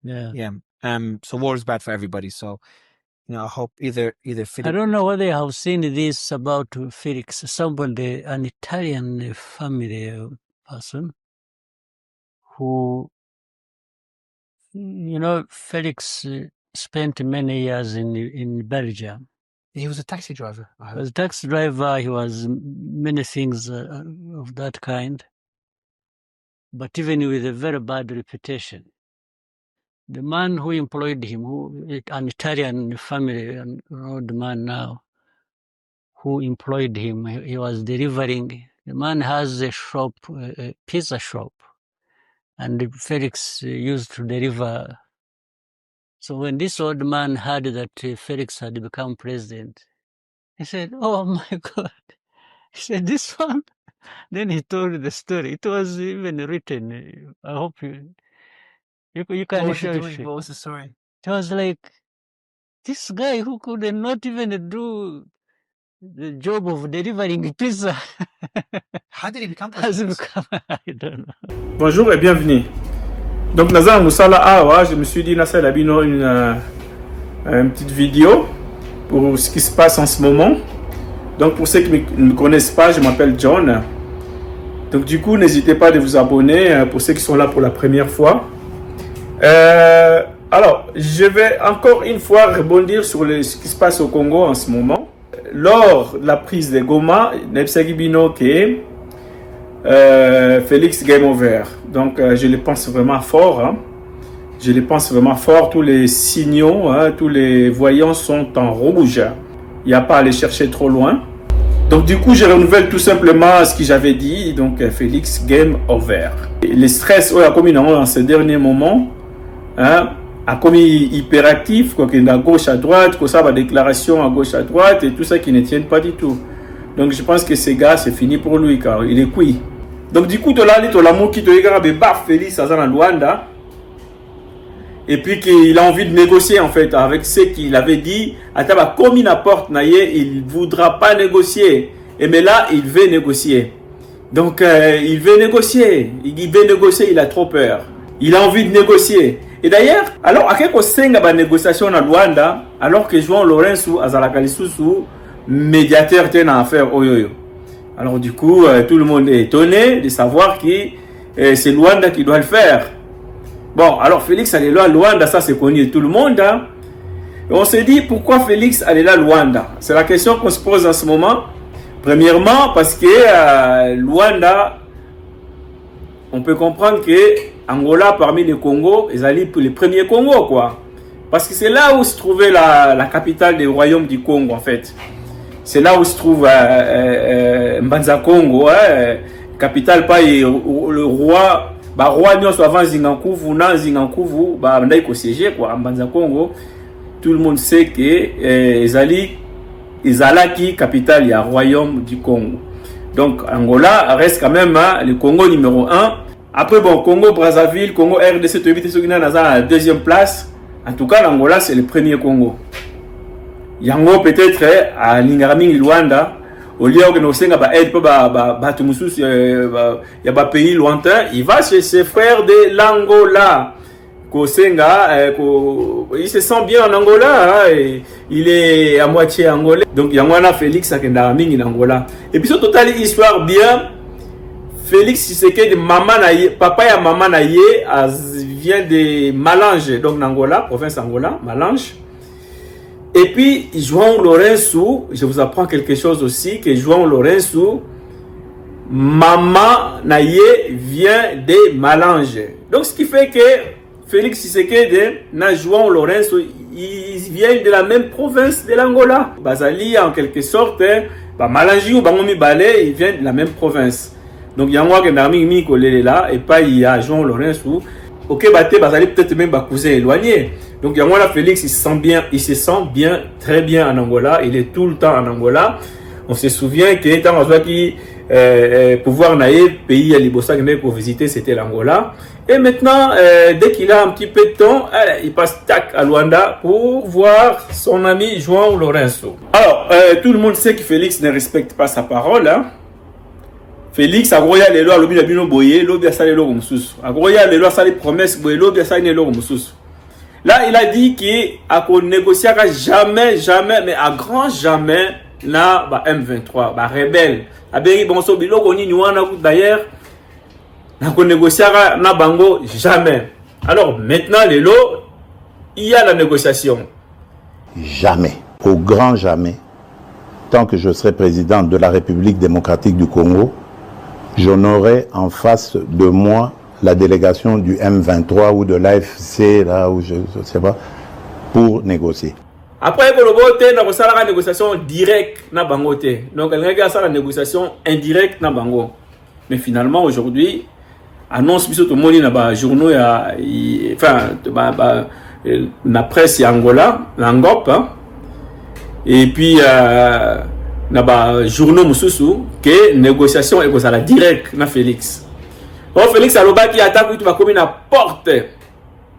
Yeah. Yeah. So war is bad for everybody. So, I hope either I don't know whether you have seen this about Felix, somebody, an Italian family person who, Felix spent many years in Belgium. He was a taxi driver. He was a taxi driver. He was many things of that kind, but even with a very bad reputation. The man who employed him, an Italian family, an old man now, who employed him, he was delivering. The man has a shop, a pizza shop, and Felix used to deliver. So when this old man heard that Felix had become president, he said, "Oh my God." He said, "This one?" Then he told the story. It was even written. I hope you can show it. What was the story? It was like, this guy who could not even do the job of delivering pizza. How did he become Has president? become, I don't know. Bonjour et bienvenue. Donc, Naza Moussala Awa, je me suis dit, Nassal Abino, une petite vidéo pour ce qui se passe en ce moment. Donc, pour ceux qui ne me connaissent pas, je m'appelle John. Donc, du coup, n'hésitez pas de vous abonner pour ceux qui sont là pour la première fois. Alors, je vais encore une fois rebondir sur ce qui se passe au Congo en ce moment. Lors de la prise de Goma, Nepsagi Bino qui Félix Game Over. Donc, je le pense vraiment fort. Hein. Je le pense vraiment fort. Tous les signaux, hein, tous les voyants sont en rouge. Il n'y a pas à aller chercher trop loin. Donc, du coup, je renouvelle tout simplement ce que j'avais dit. Donc, Félix Game Over. Et le stress, a commis dans ces derniers moments, hein, a commis hyperactif, quoi qu'il y a à gauche à droite, que ça va déclaration à gauche à droite et tout ça qui ne tiennent pas du tout. Donc, je pense que ces gars, c'est fini pour lui car il est cuit. Donc du coup, tu as l'amour qui te regarde, Félix à Luanda. Et puis qu'il a envie de négocier en fait avec ce qu'il avait dit. Comme il n'apporte, il ne voudra pas négocier. Mais là, il veut négocier. Donc il veut négocier. Il a trop peur. Il a envie de négocier. Et d'ailleurs, alors à quel senga ba négociation à Luanda, alors que João Lourenço Azalakalisusu, médiateur tient à affaire oyoyo. Alors du coup, tout le monde est étonné de savoir que c'est Luanda qui doit le faire. Bon, alors Félix allait là, Luanda, ça c'est connu de tout le monde. Hein. Et on s'est dit, pourquoi Félix allait là, Luanda? C'est la question qu'on se pose en ce moment. Premièrement, parce que Luanda, on peut comprendre que Angola, parmi les Congos, ils allaient pour les premiers Congos, quoi. Parce que c'est là où se trouvait la capitale du royaume du Congo, en fait. C'est là où se trouve Mbanza Congo, capitale pas le roi, roi n'y soit avant Zingankuvu, nan Zingankuvu, ndai ko siéger quoi, Mbanza Congo. Tout le monde sait que Izalaki capitale ya royaume du Congo. Donc Angola reste quand même le Congo numéro 1. Après bon, Congo Brazzaville, Congo RDC, tu es à la deuxième place. En tout cas, l'Angola c'est le premier Congo. Yango peut-être à Lingarami Luanda au lieu que nous senga ba aide ba tumusus ya ba pays lointain, il va chez ses frères de l'Angola. Ko senga il se sent bien en Angola, hein, et il est à moitié angolais. Donc yango na Félix akenda mingi en Angola. Et puis sur total histoire bien Félix Tshisekedi maman na papa ya maman na vient de Malange, donc Angola, province Angola, Malange. Et puis, João Lourenço, je vous apprends quelque chose aussi, que João Lourenço, maman naye vient de Malange. Donc, ce qui fait que Félix Tshisekedi, na João Lourenço, ils viennent de la même province de l'Angola. Bazali, en quelque sorte, Malange ou Bangomi Balé, ils viennent de la même province. Donc, il y a un qui est là, et pas il y a João Lourenço. Ok, Bazali peut-être même cousin éloigné. Donc, Yangola Félix, il se sent bien, très bien en Angola. Il est tout le temps en Angola. On se souvient qu'il était en qui pouvoir naïf, pays à Libosa pour visiter, c'était l'Angola. Et maintenant, dès qu'il a un petit peu de temps, il passe tac à Luanda pour voir son ami João Lourenço. Alors, tout le monde sait que Félix ne respecte pas sa parole. Hein. Félix, Agroya Lelo, Alobi Labino Boye, Lobi Asale Logo Moussous. Agroya Lelo, Asale Promesse, Boye, Lobi Asale Logo Moussous. Là, il a dit qu'il ne négociera jamais, mais à grand jamais, na M23, rebelle. D'ailleurs, on négociera na bango jamais. Alors maintenant, il y a la négociation. Jamais, au grand jamais, tant que je serai président de la République démocratique du Congo, j'honorerai en face de moi la délégation du M23 ou de l'AFC, là où je ne sais pas, pour négocier. Après, il y a la négociation directe na bango. Donc, il y a la négociation indirecte na bango. Mais finalement, aujourd'hui, annonce tout le monde dans les journaux, enfin, la presse Angola, l'Angop, hein? Et puis dans les journaux Moussoussou, que négociation est la directe na Félix. Donc Félix Aloba qui attaque tout va comme une porte.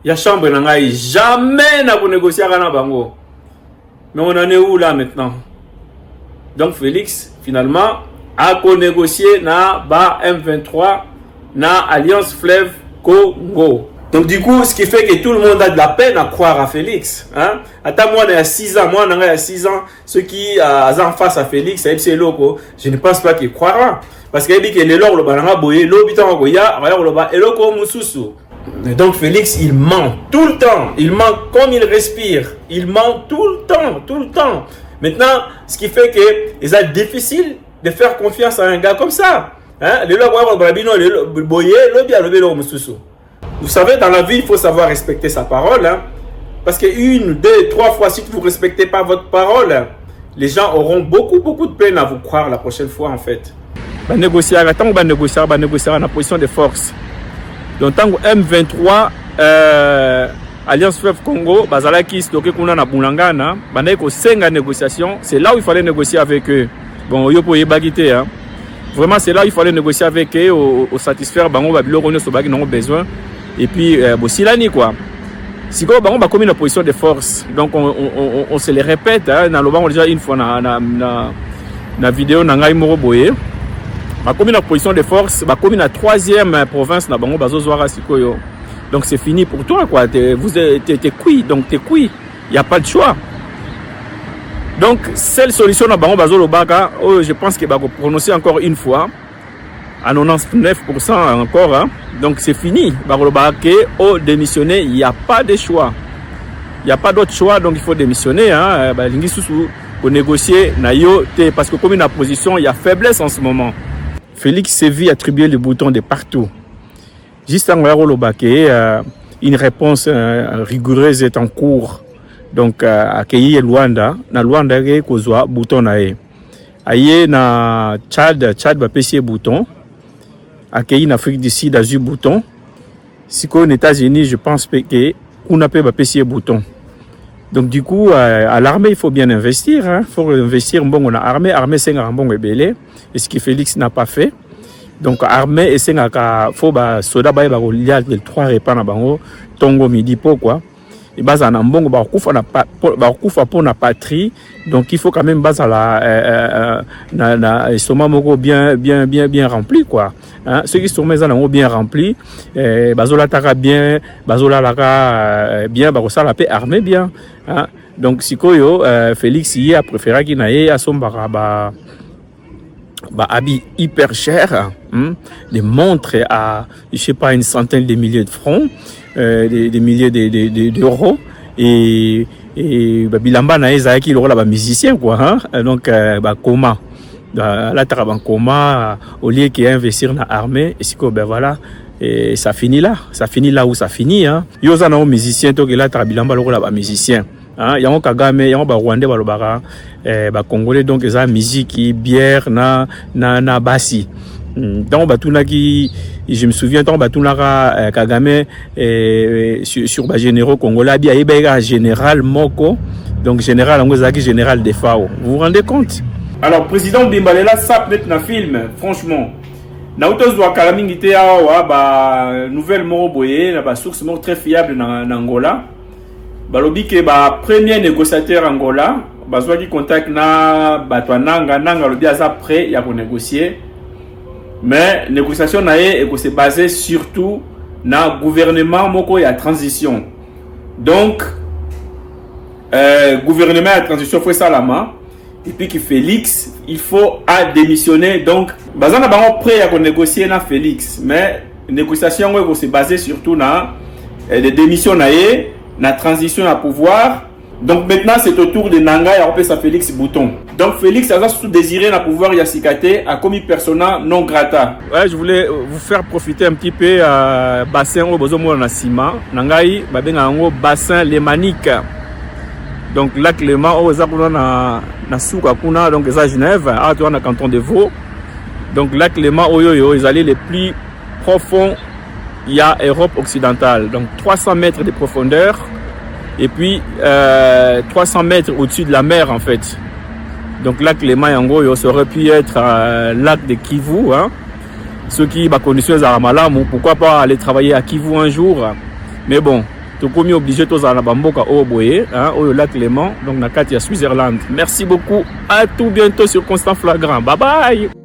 Il y a chambre n'angai jamais na pour négocier avec bango. Mais on en est où là maintenant? Donc Félix finalement a négocié na ba M23 na Alliance Fleuve Congo. Donc du coup, ce qui fait que tout le monde a de la peine à croire à Félix. Hein? Attends, moi, on est à 6 ans. Moi, on est à 6 ans. Ceux qui sont en face à Félix, c'est loco. Je ne pense pas qu'ils croiront. Parce qu'il dit que les lors, le banana boye, l'obitant goya, le loko mususu. Donc Félix, il ment tout le temps. Il ment comme il respire. Il ment tout le temps. Maintenant, ce qui fait que c'est difficile de faire confiance à un gars comme ça. Hein? Les lors, le boye, le mususu. Vous savez, dans la vie, il faut savoir respecter sa parole. Hein? Parce que 1, 2, 3 fois, si vous ne respectez pas votre parole, les gens auront beaucoup de peine à vous croire la prochaine fois, en fait. Négocier, tant qu'on négocier dans la position de force. Donc, tant que M23, Alliance Fleuve Congo, Bazalaki, stocké qu'on a na Boulangana, Baneko 5 négociation, c'est là où il fallait négocier avec eux. Bon, yo pour y bagiter, hein. Vraiment, c'est là où il fallait négocier avec eux, au satisfaire, Bango, Babilo, René, Sobagi, n'ont besoin. Et puis, Silani, quoi. Si on a comme une position de force, donc on se les répète, hein, dans le banc, déjà une fois, dans la vidéo, dans la Boye, comme une position de force, comme une 3e province, dans le banc, donc c'est fini pour toi, quoi. T'es cuit, donc t'es cuit. Il n'y a pas de choix. Donc, seule solution dans le banc, je pense qu'il va prononcer encore une fois. À 99% encore, hein. Donc c'est fini. Au démissionner, il n'y a pas de choix. Il n'y a pas d'autre choix, donc il faut démissionner. Hein. Pour négocier, parce que comme une opposition, il y a faiblesse en ce moment. Félix s'est vu attribuer le bouton de partout. Juste en une réponse rigoureuse est en cours. Donc, accueillir Luanda, na Luanda, kozwa bouton nae. Aye na Tchad va pêcher bouton. Accueillir en Afrique du Sud, Azur bouton. Si aux États-Unis, je pense que on a pas pêcher bouton. Donc du coup, à l'armée, il faut bien investir. Il faut investir bon on a armée c'est un bon ébélé. Et ce que Félix n'a pas fait. Donc armée et c'est un faut soda ba il y a 3 repas na bango tongo midi pourquoi. Et basa na mbongo ba kufa pour na patrie. Donc il faut quand même basa la na esoma moko bien rempli quoi. Hein, ceux qui sont bien remplis, bazola taka bien, bazola laka bien, barosa la paix armée bien. Hein. Donc si koyo Félix y a préféré qu'il n'aille à son habits hyper cher, hein, des montres à je sais pas une centaine de milliers de francs, des milliers d'euros et bilamba na eza qui aura là musicien quoi, hein. Donc coma. Là travail coma au lieu qu'il investir dans l'armée et si que ben voilà et ça finit là où ça finit hein yoza na musicien to que là trabilamba là ba musicien hein yango Kagame yango ba Rwandais ba lobaka ba Congolais donc ça musique bière na basi donc batuna qui je me souviens tant batuna Kagame sur ba généraux congolais bien yeba général moko donc général ngozaki général de FAO vous vous rendez compte. Alors, président Bimbalela, ça peut être un film, franchement. Naoutos doit calamité à nouvelle Moroboye, la source mort très fiable en Angola. Balobi que premier négociateur Angola, soit qui contacte na Batouananga, nanga le bien prêt, il y a pour négocier. Mais négociation nae et que c'est basé surtout na gouvernement moko ya transition. Donc, gouvernement de transition fait ça la main. Et puis que Félix, il faut démissionner. Donc, bazana bango prêt à négocier na Félix, mais négociation va se baser surtout na les démissions na transition à pouvoir. Donc maintenant c'est au tour de Nanga et après ça Félix Bouton. Donc Félix a surtout désiré na pouvoir Yasikate a commis persona non grata. Ouais, je voulais vous faire profiter un petit peu bassin au besoin na Sima. Nangai babenga ngo bassin lémanique. Donc là Clément au Zabuna na Souka kuna donc à Genève, à toi na canton de Vaud. Donc là Clément oyoyo ils allaient les plus profonds il y a Europe occidentale. Donc 300 mètres de profondeur et puis 300 mètres au-dessus de la mer en fait. Donc là Clément Yango ça aurait pu être lac de Kivu hein. Ceux qui connaissent les Aramalamu, pourquoi pas aller travailler à Kivu un jour. Mais bon, tout comme obligé tous à la Bamboka au Boye, hein, au lac Léman, donc na Katia Switzerland. Merci beaucoup, à tout bientôt sur Constant Flagrant. Bye bye.